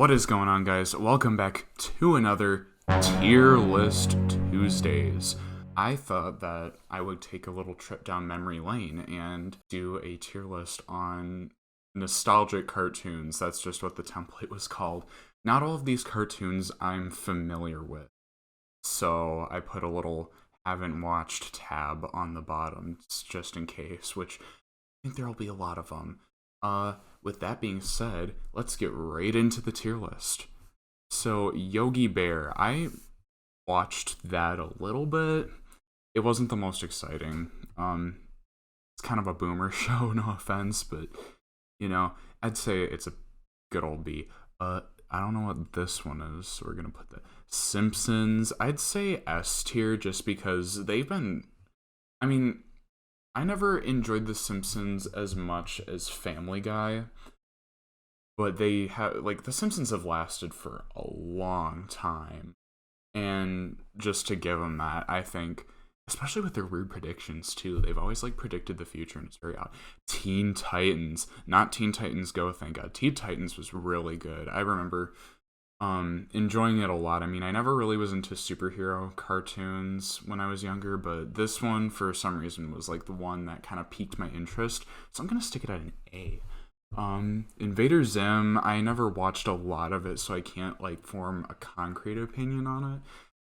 What is going on, guys? Welcome back to another Tier List Tuesdays. I thought that I would take a little trip down memory lane and do a tier list on nostalgic cartoons. That's just what the template was called. Not all of these cartoons I'm familiar with, so I put a little haven't watched tab on the bottom just in case, which I think there'll be a lot of them. With that being said, let's get right into the tier list. So, Yogi Bear, I watched that a little bit. It wasn't the most exciting. It's kind of a boomer show, no offense, but, I'd say it's a good old B. I don't know what this one is, so we're gonna put the Simpsons. I'd say S tier just because they've been, I never enjoyed The Simpsons as much as Family Guy, but they have, The Simpsons have lasted for a long time, and just to give them that, I think, especially with their weird predictions, too, they've always, predicted the future, and it's very odd. Teen Titans, not Teen Titans Go, thank God. Teen Titans was really good. I remember enjoying it a lot. I never really was into superhero cartoons when I was younger, but this one, for some reason, was the one that kind of piqued my interest. So I'm gonna stick it at an A. Invader Zim, I never watched a lot of it, so I can't form a concrete opinion on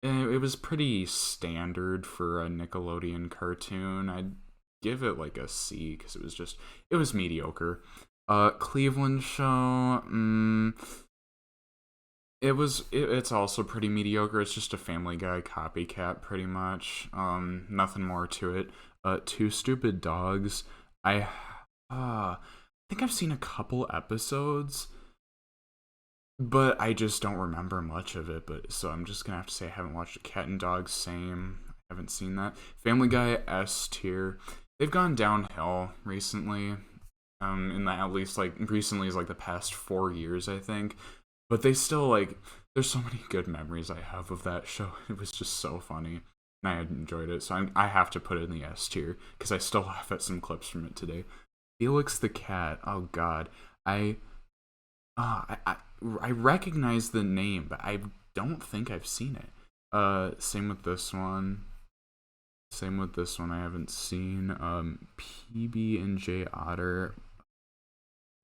it. It was pretty standard for a Nickelodeon cartoon. I'd give it a C because it was mediocre. Cleveland Show, it's also pretty mediocre. It's just a Family Guy copycat, pretty much. Nothing more to it. Two Stupid Dogs. I think I've seen a couple episodes, but I just don't remember much of it. So I'm just gonna have to say I haven't watched Cat and Dog. Same. I haven't seen that. Family Guy S tier. They've gone downhill recently. In that, at least recently is the past 4 years, I think. But they still, there's so many good memories I have of that show. It was just so funny, and I enjoyed it. So I have to put it in the S tier, because I still laugh at some clips from it today. Felix the Cat, oh god. I recognize the name, but I don't think I've seen it. Same with this one. I haven't seen. PB and J Otter.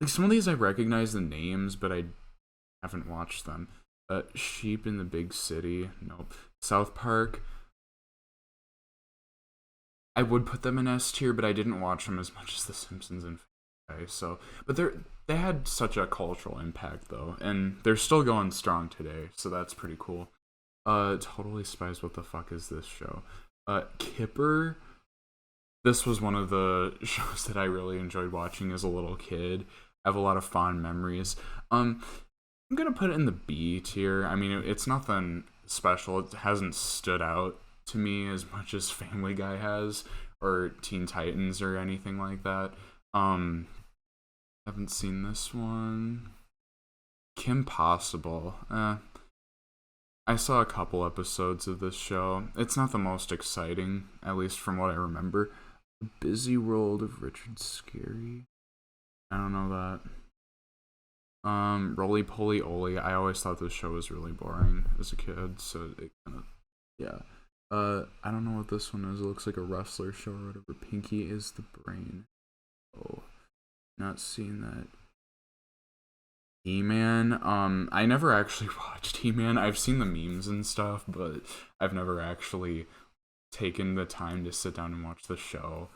Some of these I recognize the names, but I haven't watched them. Sheep in the Big City, nope. South Park, I would put them in S tier, but I didn't watch them as much as The Simpsons and Family Guy, so, but they had such a cultural impact though, and they're still going strong today, so that's pretty cool. Totally Spies, what the fuck is this show? Kipper, this was one of the shows that I really enjoyed watching as a little kid. I have a lot of fond memories. I'm gonna put it in the B tier. It's nothing special. It hasn't stood out to me as much as Family Guy has, or Teen Titans, or anything like that. Haven't seen this one. Kim Possible. I saw a couple episodes of this show. It's not the most exciting, at least from what I remember. The Busy World of Richard Scarry. I don't know that. Roly Poly Oly. I always thought this show was really boring as a kid, so it kind of, yeah. I don't know what this one is. It looks like a wrestler show or whatever. Pinky is the Brain. Oh, not seeing that. He-Man. I never actually watched He-Man. I've seen the memes and stuff, but I've never actually taken the time to sit down and watch the show.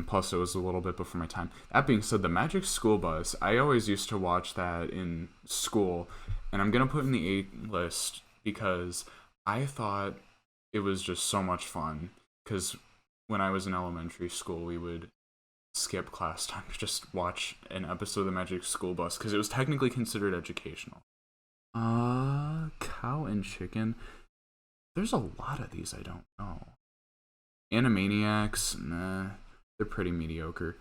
Plus it was a little bit before my time. That being said, the Magic School Bus, I always used to watch that in school, and I'm gonna put in the A list because I thought it was just so much fun, because when I was in elementary school, we would skip class time to just watch an episode of the Magic School Bus, because it was technically considered educational. Cow and Chicken. There's a lot of these I don't know. Animaniacs, nah. They're pretty mediocre.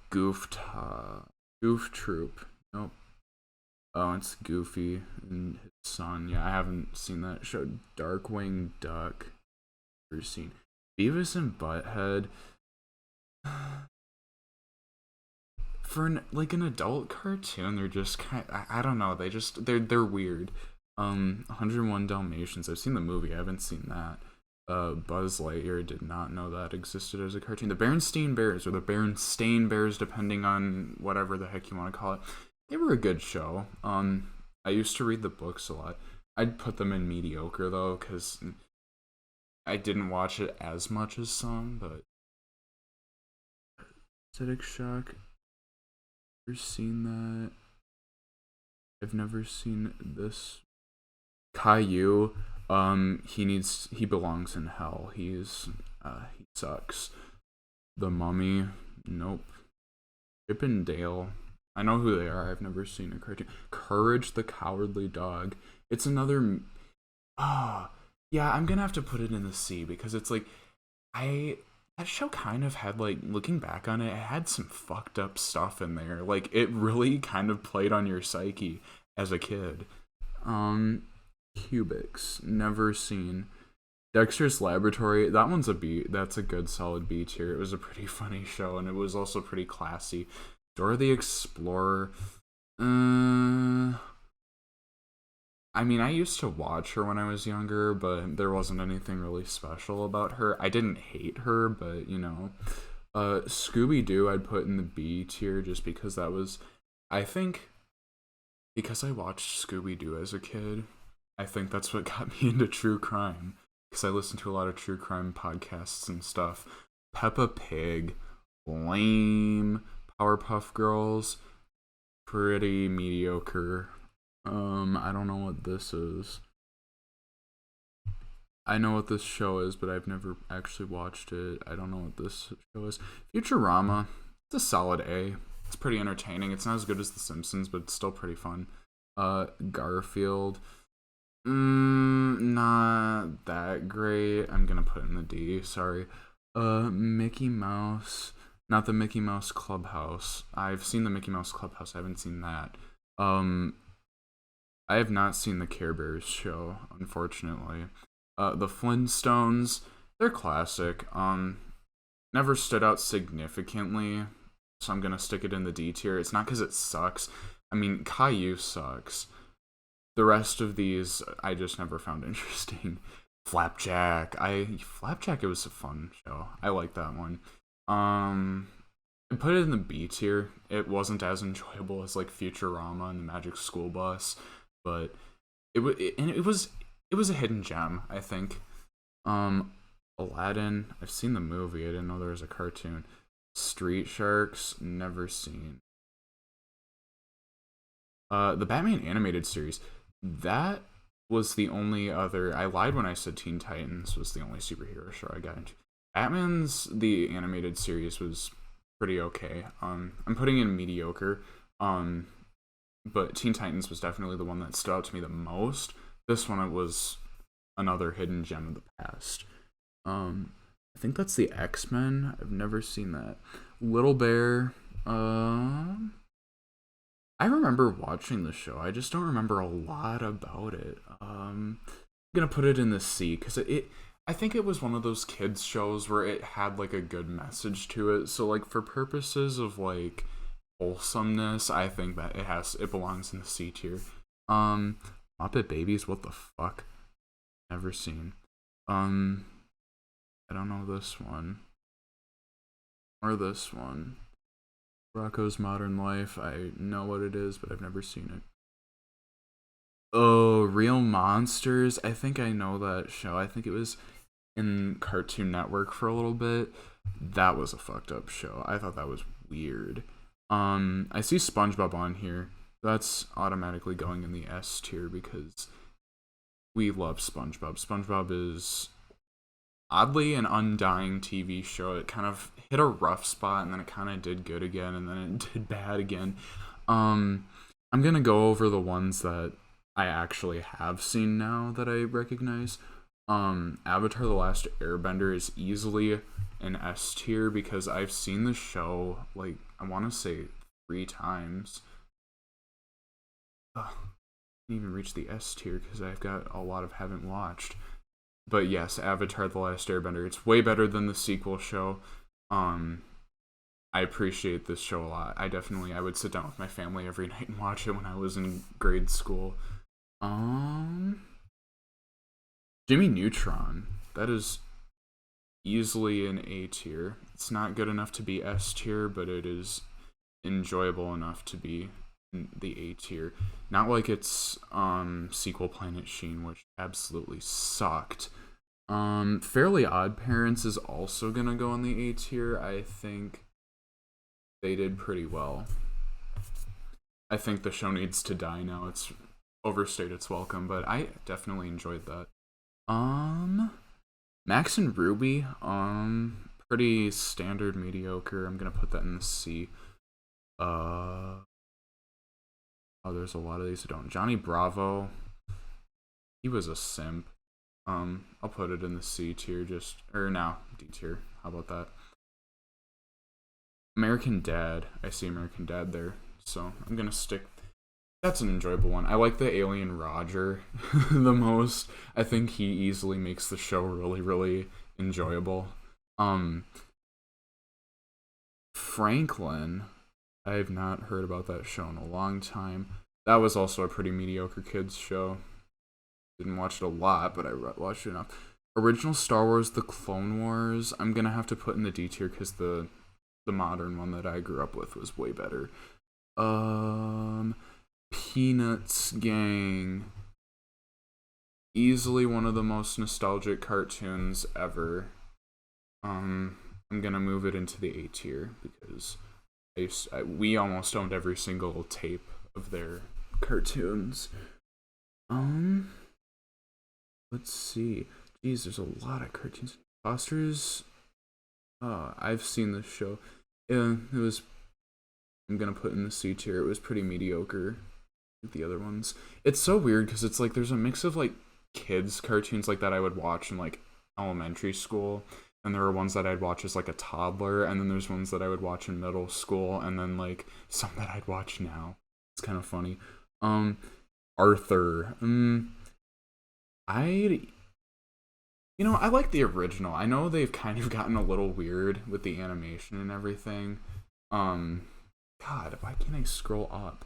Goof Troop. Nope. Oh, it's Goofy and his son. Yeah, I haven't seen that show. Darkwing Duck. Never seen. Beavis and Butthead. for an adult cartoon, they're just I don't know, they're weird. 101 Dalmatians, I've seen the movie, I haven't seen that. Buzz Lightyear, did not know that existed as a cartoon. The Berenstain Bears, or the Berenstain Bears, depending on whatever the heck you want to call it, they were a good show. I used to read the books a lot. I'd put them in mediocre though, because I didn't watch it as much as some, but Static Shock, ever seen that? I've never seen this. Caillou, he belongs in hell. He sucks. The Mummy, nope. Chip and Dale, I know who they are. I've never seen a cartoon. Courage the Cowardly Dog. It's another. Yeah, I'm gonna have to put it in the C, because it's like that show kind of had, like, looking back on it had some fucked up stuff in there. Like, it really kind of played on your psyche as a kid. Cubics, never seen. Dexter's Laboratory, that one's a B. That's a good solid B tier. It was a pretty funny show, and it was also pretty classy. Dora the Explorer, I mean, I used to watch her when I was younger, but there wasn't anything really special about her. I didn't hate her, but, you know. Scooby-Doo I'd put in the B tier, just because that was, I think, because I watched Scooby-Doo as a kid, I think that's what got me into true crime, because I listened to a lot of true crime podcasts and stuff. Peppa Pig, lame. Powerpuff Girls, pretty mediocre. I don't know what this is. I know what this show is, but I've never actually watched it. I don't know what this show is. Futurama, it's a solid A. It's pretty entertaining. It's not as good as The Simpsons, but it's still pretty fun. Garfield, not that great. I'm gonna put in the D, sorry. Mickey Mouse, not the Mickey Mouse Clubhouse. I've seen the Mickey Mouse Clubhouse, I haven't seen that. I have not seen the Care Bears show, unfortunately. The Flintstones, they're classic. Never stood out significantly, so I'm gonna stick it in the D tier. It's not because it sucks. I mean, Caillou sucks. The rest of these, I just never found interesting. Flapjack, it was a fun show. I like that one. I put it in the B tier. It wasn't as enjoyable as, like, Futurama and the Magic School Bus, but it was a hidden gem, I think. Aladdin, I've seen the movie. I didn't know there was a cartoon. Street Sharks, never seen. The Batman animated series, that was the only other. I lied when I said Teen Titans was the only superhero show I got into. Batman's the animated series was pretty okay. I'm putting in mediocre. But Teen Titans was definitely the one that stood out to me the most. This one, it was another hidden gem of the past. I think that's the X-Men. I've never seen that. Little Bear. I remember watching the show. I just don't remember a lot about it. I'm gonna put it in the C, because I think it was one of those kids shows where it had, like, a good message to it. So, like, for purposes of, like, wholesomeness, I think that it belongs in the C tier. Muppet Babies, what the fuck? Never seen. I don't know this one. Or this one. Rocko's Modern Life, I know what it is, but I've never seen it. Oh, Real Monsters, I think I know that show. I think it was in Cartoon Network for a little bit. That was a fucked up show. I thought that was weird. I see SpongeBob on here. That's automatically going in the S tier, because we love SpongeBob. SpongeBob is oddly an undying TV show. It kind of hit a rough spot, and then it kind of did good again, and then it did bad again. I'm gonna go over the ones that I actually have seen now that I recognize. Avatar: The Last Airbender is easily an S tier, because I've seen the show, like, I want to say 3 times. I didn't even reach the S tier because I've got a lot of haven't watched. But yes, Avatar: The Last Airbender. It's way better than the sequel show. I appreciate this show a lot. I would sit down with my family every night and watch it when I was in grade school. Jimmy Neutron. That is easily an A tier. It's not good enough to be S tier, but it is enjoyable enough to be in the A tier. Not like its sequel Planet Sheen, which absolutely sucked. Fairly Odd Parents is also gonna go in the A tier. I think they did pretty well. I think the show needs to die now. It's overstayed its welcome, but I definitely enjoyed that. Max and Ruby, pretty standard mediocre. I'm gonna put that in the C. Oh, there's a lot of these that don't. Johnny Bravo, he was a simp. I'll put it in the C tier, D tier. How about that? American Dad. I see American Dad there, so I'm gonna stick. That's an enjoyable one. I like the alien Roger the most. I think he easily makes the show really, really enjoyable. Franklin. I have not heard about that show in a long time. That was also a pretty mediocre kids show. Didn't watch it a lot, but I watched it enough. Original Star Wars, The Clone Wars. I'm gonna have to put in the D tier because the modern one that I grew up with was way better. Peanuts Gang. Easily one of the most nostalgic cartoons ever. I'm gonna move it into the A tier because we almost owned every single tape of their cartoons. Let's see. Jeez, there's a lot of cartoons. Foster's. I've seen this show. I'm gonna put in the C tier. It was pretty mediocre. Like the other ones. It's so weird because it's like there's a mix of like kids cartoons like that I would watch in like elementary school, and there were ones that I'd watch as like a toddler, and then there's ones that I would watch in middle school, and then like some that I'd watch now. It's kind of funny. Arthur. I like the original. I know they've kind of gotten a little weird with the animation and everything. God, why can't I scroll up?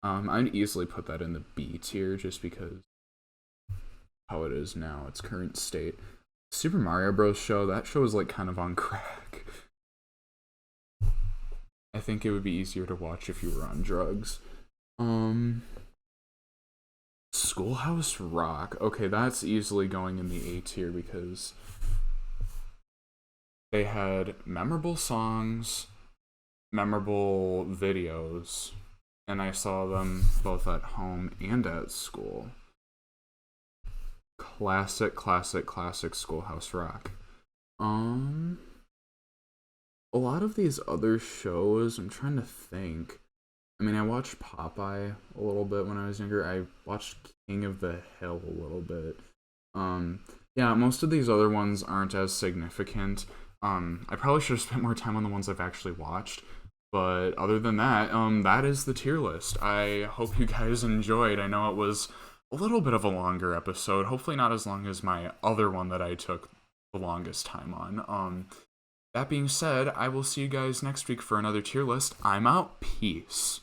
I'd easily put that in the B tier just because how it is now, its current state. Super Mario Bros. Show, that show is like kind of on crack. I think it would be easier to watch if you were on drugs. Schoolhouse Rock. Okay, that's easily going in the A tier because they had memorable songs, memorable videos, and I saw them both at home and at school. Classic Schoolhouse Rock. A lot of these other shows, I'm trying to think. I mean, I watched Popeye a little bit when I was younger. I watched King of the Hill a little bit. Yeah, most of these other ones aren't as significant. I probably should have spent more time on the ones I've actually watched. But other than that, that is the tier list. I hope you guys enjoyed. I know it was a little bit of a longer episode. Hopefully not as long as my other one that I took the longest time on. That being said, I will see you guys next week for another tier list. I'm out. Peace.